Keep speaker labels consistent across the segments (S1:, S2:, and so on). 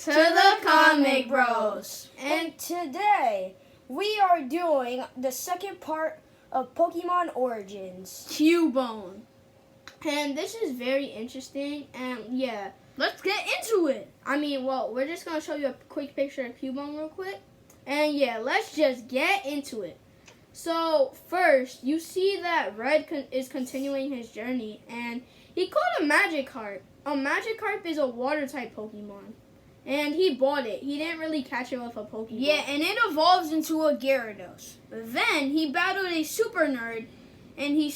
S1: to the Comic Bros.
S2: And today, we are doing the second part of Pokemon Origins.
S1: Cubone. And this is very interesting, and yeah, let's get into it. We're just going to show you a quick picture of Cubone real quick. And yeah, let's just get into it. So, first, you see that Red is continuing his journey, and he caught a Magikarp. A Magikarp is a water-type Pokemon. And he bought it. He didn't really catch it with a Pokeball.
S3: Yeah, and it evolves into a Gyarados. Then he battled a Super Nerd, and he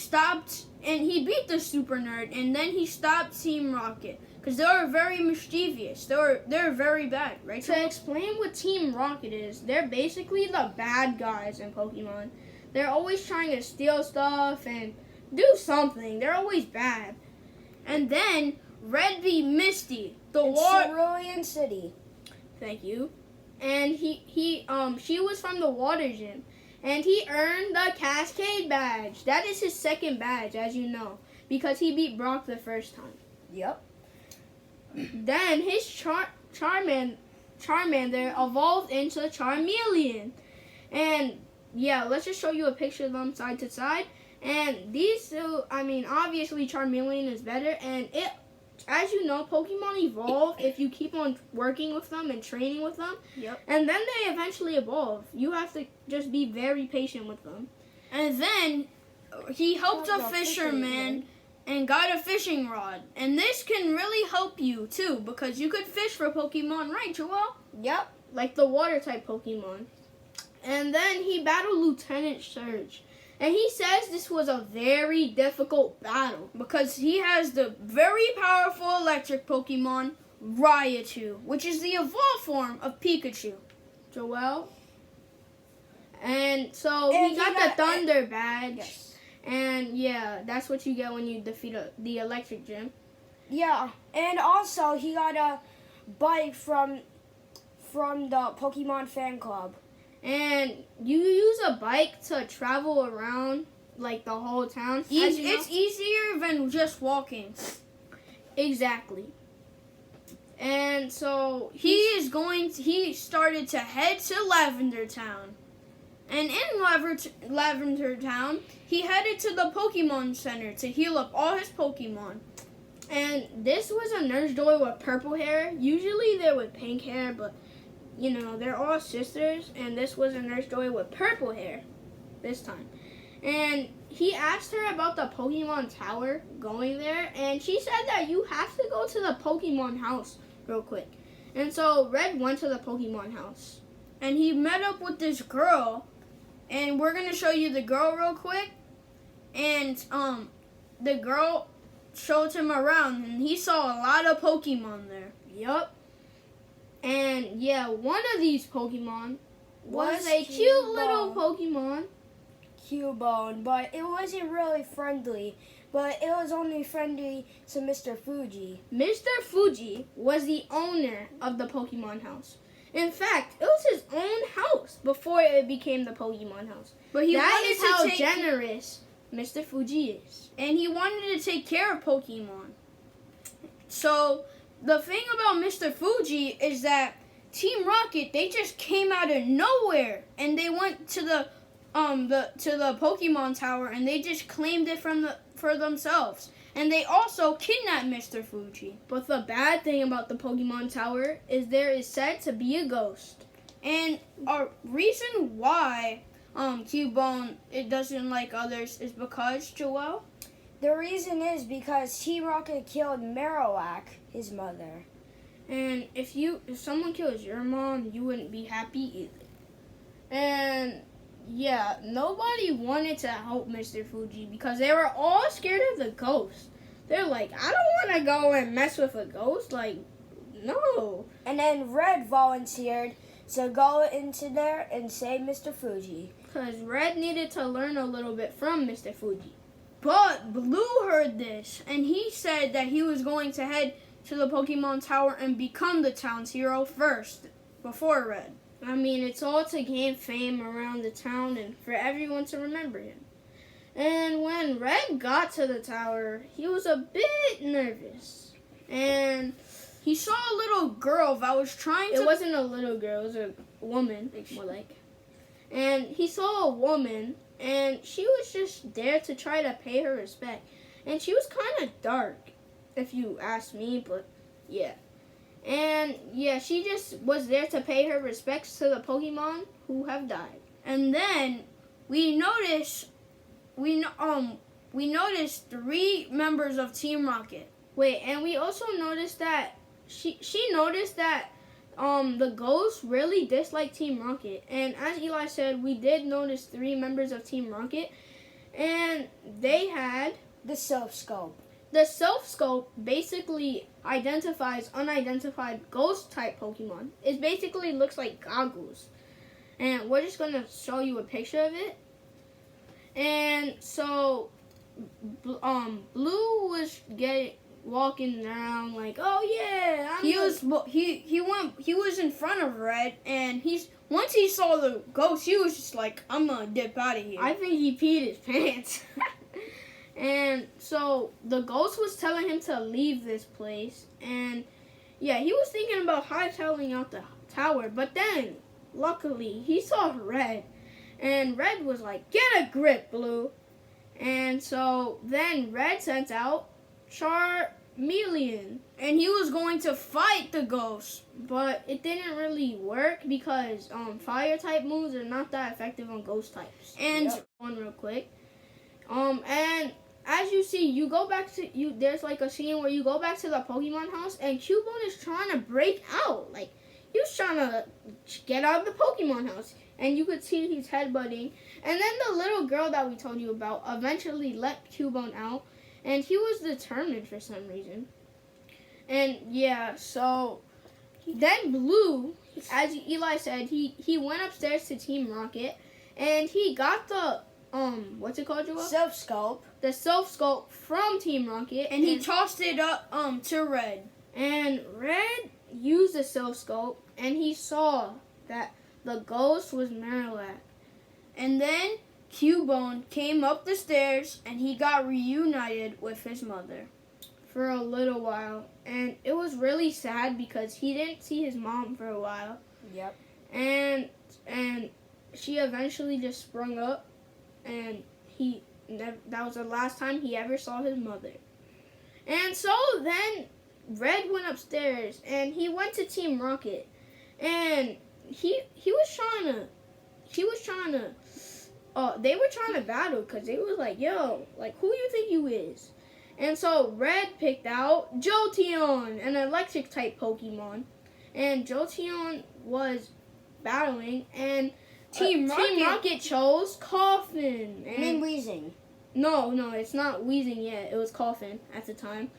S3: beat the Super Nerd, and then he stopped Team Rocket. Because they were very mischievous. They're very bad, right?
S1: To explain what Team Rocket is, they're basically the bad guys in Pokemon. They're always trying to steal stuff and do something. They're always bad.
S3: And then Red beat Misty,
S2: Cerulean City.
S1: Thank you. And she was from the Water Gym. And he earned the Cascade badge. That is his second badge, as you know. Because he beat Brock the first time.
S2: Yep.
S1: Then his Charmander evolved into Charmeleon. And yeah, let's just show you a picture of them side to side. And these two, obviously Charmeleon is better. And as you know, Pokemon evolve if you keep on working with them and training with them.
S3: Yep.
S1: And then they eventually evolve. You have to just be very patient with them.
S3: And then he helped a fisherman and got a fishing rod. And this can really help you, too, because you could fish for Pokemon, right, Joel?
S1: Yep, like the water-type Pokemon. And then he battled Lieutenant Surge. And he says this was a very difficult battle.
S3: Because he has the very powerful electric Pokemon, Raichu, which is the evolved form of Pikachu.
S1: Joel. And so he got the Thunder badge.
S2: Yes.
S1: And yeah, that's what you get when you defeat the electric gym.
S2: Yeah, and also he got a bike from the Pokemon fan club.
S1: And you use a bike to travel around like the whole town.
S3: It's easier than just walking.
S1: Exactly. And so
S3: he started to head to Lavender Town. And in Lavender Town, he headed to the Pokemon Center to heal up all his Pokemon.
S1: And this was a nurse joy with purple hair. Usually they're with pink hair, but they're all sisters. And this was a nurse joy with purple hair this time. And he asked her about the Pokemon Tower going there. And she said that you have to go to the Pokemon house real quick. And so Red went to the Pokemon house.
S3: And he met up with this girl. And we're going to show you the girl real quick. And the girl showed him around. And he saw a lot of Pokemon there.
S1: Yup. And yeah, one of these Pokemon was a
S2: Cubone.
S1: cute little Pokemon.
S2: Cubone, but it wasn't really friendly. But it was only friendly to Mr. Fuji.
S1: Mr. Fuji was the owner of the Pokemon house. In fact, it was his own house before it became the Pokemon house.
S3: But
S1: that is how generous Mr. Fuji is.
S3: And he wanted to take care of Pokemon. So the thing about Mr. Fuji is that Team Rocket, they just came out of nowhere and they went to the Pokemon Tower and they just claimed it for themselves. And they also kidnapped Mr. Fuji.
S1: But the bad thing about the Pokemon Tower is there is said to be a ghost.
S3: And a reason why Cubone it doesn't like others is because, Joel?
S2: The reason is because Team Rocket killed Marowak, his mother.
S1: And if someone kills your mom, you wouldn't be happy either. And yeah, nobody wanted to help Mr. Fuji because they were all scared of the ghost. They're like, I don't want to go and mess with a ghost. Like, no.
S2: And then Red volunteered to go into there and save Mr. Fuji.
S1: Because Red needed to learn a little bit from Mr. Fuji.
S3: But Blue heard this, and he said that he was going to head to the Pokemon Tower and become the town's hero first, before Red.
S1: It's all to gain fame around the town and for everyone to remember him. And when Red got to the tower, he was a bit nervous. And
S3: he saw a little girl that was trying to...
S1: It wasn't a little girl, it was a woman, more like. And he saw a woman, and she was just there to try to pay her respect. And she was kind of dark, if you ask me, but yeah. And yeah, she just was there to pay her respects to the Pokemon who have died.
S3: And then we noticed 3 members of Team Rocket.
S1: Wait, and we also noticed that she noticed that the ghost really disliked Team Rocket. And as Eli said, we did notice 3 members of Team Rocket, and they had
S2: The Self Scope.
S1: the Self Scope. Basically identifies unidentified ghost type Pokemon. It basically looks like goggles, and we're just gonna show you a picture of it. And so Blue was walking around like, oh yeah,
S3: He was in front of Red, and once he saw the ghost, he was just like, I'm gonna dip out of here.
S1: I think he peed his pants. And so the ghost was telling him to leave this place, and yeah, he was thinking about hightailing out the tower, but then luckily he saw Red, and Red was like, get a grip, Blue. And so then Red sent out Charmeleon,
S3: and he was going to fight the ghost.
S1: but it didn't really work because fire type moves are not that effective on ghost types.
S3: And
S1: One real quick. And as you see, you go back to there's like a scene where you go back to the Pokemon house, and Cubone is trying to break out. Like, he was trying to get out of the Pokemon house, and you could see he's headbutting. And then the little girl that we told you about eventually let Cubone out, and he was determined for some reason. And yeah, so then Blue, as Eli said, he went upstairs to Team Rocket, and he got the what's it called, Joel?
S2: Self Scope.
S1: The Self Scope from Team Rocket,
S3: and he tossed it up to Red.
S1: And Red used the Self Scope, and he saw that the ghost was Marowak.
S3: And then Cubone came up the stairs, and he got reunited with his mother.
S1: For a little while, and it was really sad because he didn't see his mom for a while.
S2: Yep.
S1: And she eventually just sprung up, and that was the last time he ever saw his mother. And so then Red went upstairs, and he went to Team Rocket, and they were trying to battle, because they was like, yo, like, who you think you is? And so Red picked out Jolteon, an electric type Pokemon, and Jolteon was battling, and Team Rocket chose Coffin.
S2: I mean Wheezing.
S1: No, it's not Wheezing yet. It was Coffin at the time.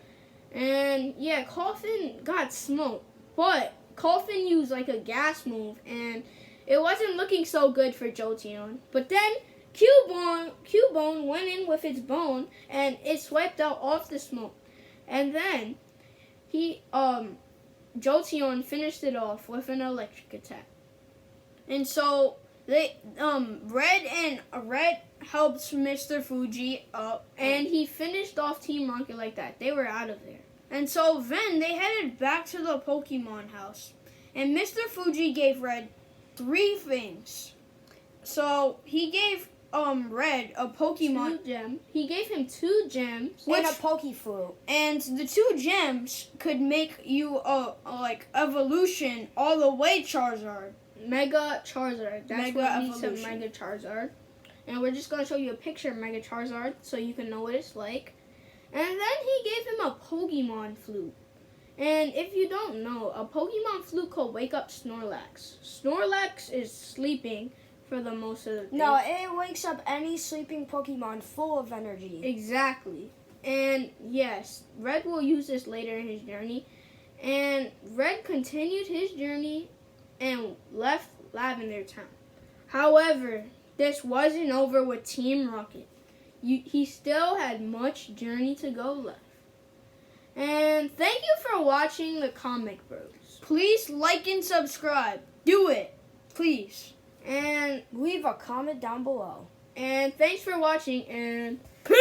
S1: And yeah, Coffin got smoked, but Coffin used like a gas move, and it wasn't looking so good for Jolteon. But then Cubone went in with its bone, and it swiped out off the smoke. And then Jolteon finished it off with an electric attack.
S3: And so Red helped Mr. Fuji up,
S1: and he finished off Team Rocket like that. They were out of there.
S3: And so then they headed back to the Pokemon house, and Mr. Fuji gave Red 3 things. So he gave Red a Pokemon.
S1: 2 gems. He gave him 2 gems.
S2: And a Pokefruit.
S3: And the 2 gems could make you like evolution all the way Charizard.
S1: Mega Charizard. That's
S3: Mega
S1: what leads to
S3: evolution.
S1: Mega Charizard. And we're just going to show you a picture of Mega Charizard so you can know what it's like. And then he gave him a Pokemon Flute. And if you don't know, a Pokemon Flute could wake up Snorlax. Snorlax is sleeping for the most of the day.
S2: No, it wakes up any sleeping Pokemon full of energy.
S1: Exactly. And yes, Red will use this later in his journey. And Red continued his journey and left Lavender Town. However, this wasn't over with Team Rocket. He still had much journey to go left. And thank you for watching the Comic Bros.
S3: Please like and subscribe. Do it, please.
S1: And
S2: Leave a comment down below.
S1: thanks for watching, and
S3: Peace!